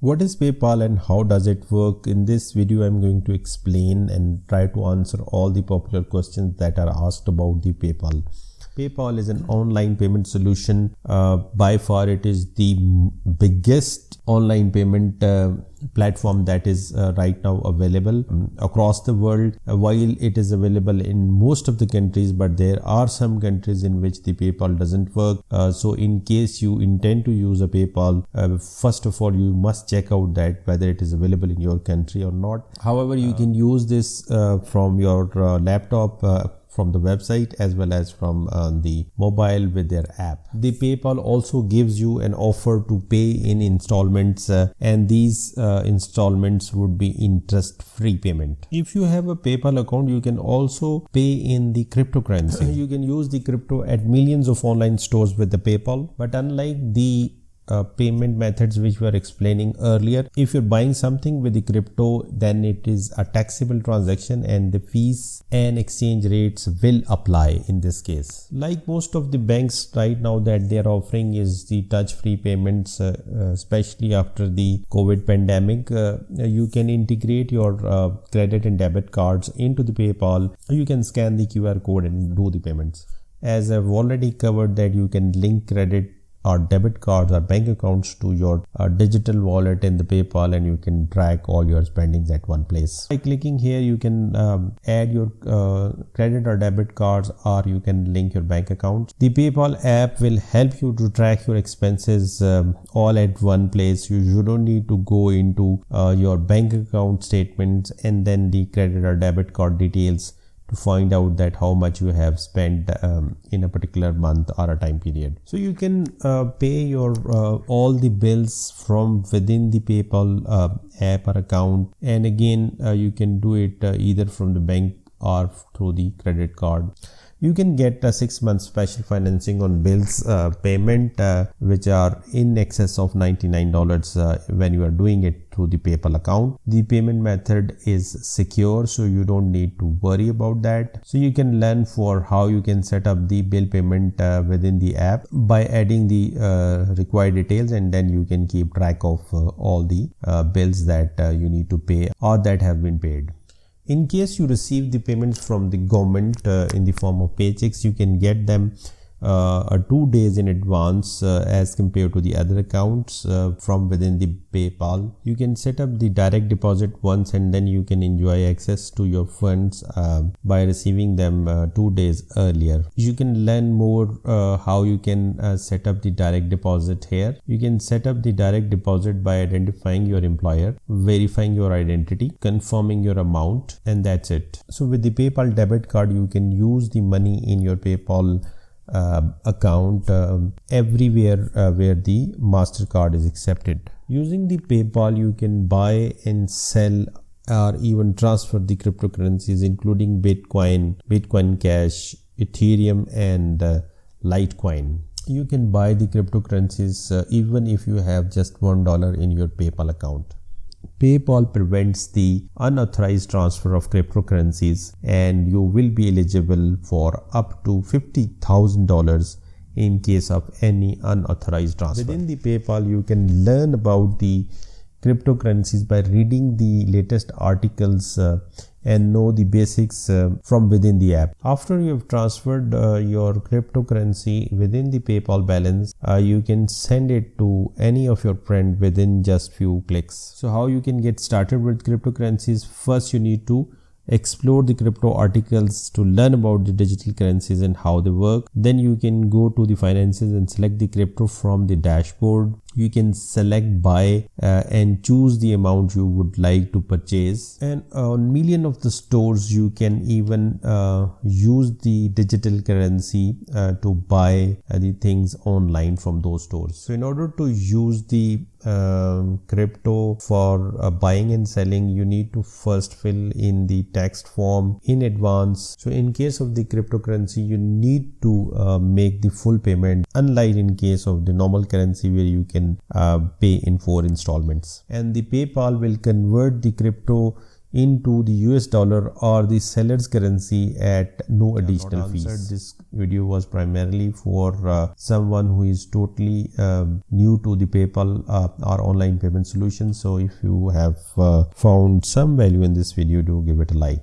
What is PayPal and how does it work? In this video, I'm going to explain and try to answer all the popular questions that are asked about the PayPal. PayPal is an online payment solution. By far, it is the biggest online payment platform that is right now available across the world. While it is available in most of the countries, but there are some countries in which the PayPal doesn't work. So in case you intend to use a PayPal, first of all, you must check out that whether it is available in your country or not. However, you can use this from your laptop, from the website, as well as from the mobile with their app. The PayPal also gives you an offer to pay in installments, and these installments would be interest-free payment. If you have a PayPal account, you can also pay in the cryptocurrency. You can use the crypto at millions of online stores with the PayPal, but unlike the payment methods which we were explaining earlier, if you're buying something with the crypto, then it is a taxable transaction and the fees and exchange rates will apply in this case. Like most of the banks right now that they are offering is the touch-free payments, especially after the COVID pandemic. You can integrate your credit and debit cards into the PayPal. You can scan the QR code and do the payments. As I've already covered that you can link credit or debit cards or bank accounts to your digital wallet in the PayPal, and you can track all your spendings at one place. By clicking here, you can add your credit or debit cards, or you can link your bank accounts. The PayPal app will help you to track your expenses all at one place. You don't need to go into your bank account statements and then the credit or debit card details to find out that how much you have spent in a particular month or a time period. So you can pay your all the bills from within the PayPal app or account, and again you can do it either from the bank or through the credit card. You can get a 6 month special financing on bills payment which are in excess of $99 when you are doing it through the PayPal account. The payment method is secure, so you don't need to worry about that. So you can learn for how you can set up the bill payment within the app by adding the required details, and then you can keep track of all the bills that you need to pay or that have been paid. In case you receive the payments from the government in the form of paychecks, you can get them 2 days in advance as compared to the other accounts from within the PayPal. You can set up the direct deposit once, and then you can enjoy access to your funds by receiving them 2 days earlier. You can learn more how you can set up the direct deposit here. You can set up the direct deposit by identifying your employer, verifying your identity, confirming your amount, and that's it. So with the PayPal debit card, you can use the money in your PayPal account everywhere where the MasterCard is accepted. Using the PayPal, you can buy and sell or even transfer the cryptocurrencies including Bitcoin, Bitcoin Cash, Ethereum, and Litecoin. You can buy the cryptocurrencies even if you have just $1 in your PayPal account. PayPal prevents the unauthorized transfer of cryptocurrencies, and you will be eligible for up to $50,000 in case of any unauthorized transfer. Within the PayPal, you can learn about the cryptocurrencies by reading the latest articles and know the basics from within the app. After you have transferred your cryptocurrency within the PayPal balance, you can send it to any of your friends within just few clicks. So how you can get started with cryptocurrencies? First, you need to explore the crypto articles to learn about the digital currencies and how they work. Then you can go to the finances and select the crypto from the dashboard. You can select buy and choose the amount you would like to purchase, and on million of the stores you can even use the digital currency to buy the things online from those stores. So in order to use the crypto for buying and selling, you need to first fill in the text form in advance. So in case of the cryptocurrency, you need to make the full payment, unlike in case of the normal currency where you can pay in 4 installments. And the PayPal will convert the crypto into the US dollar or the seller's currency at no additional fees. This video was primarily for someone who is totally new to the PayPal or online payment solution. So if you have found some value in this video, do give it a like.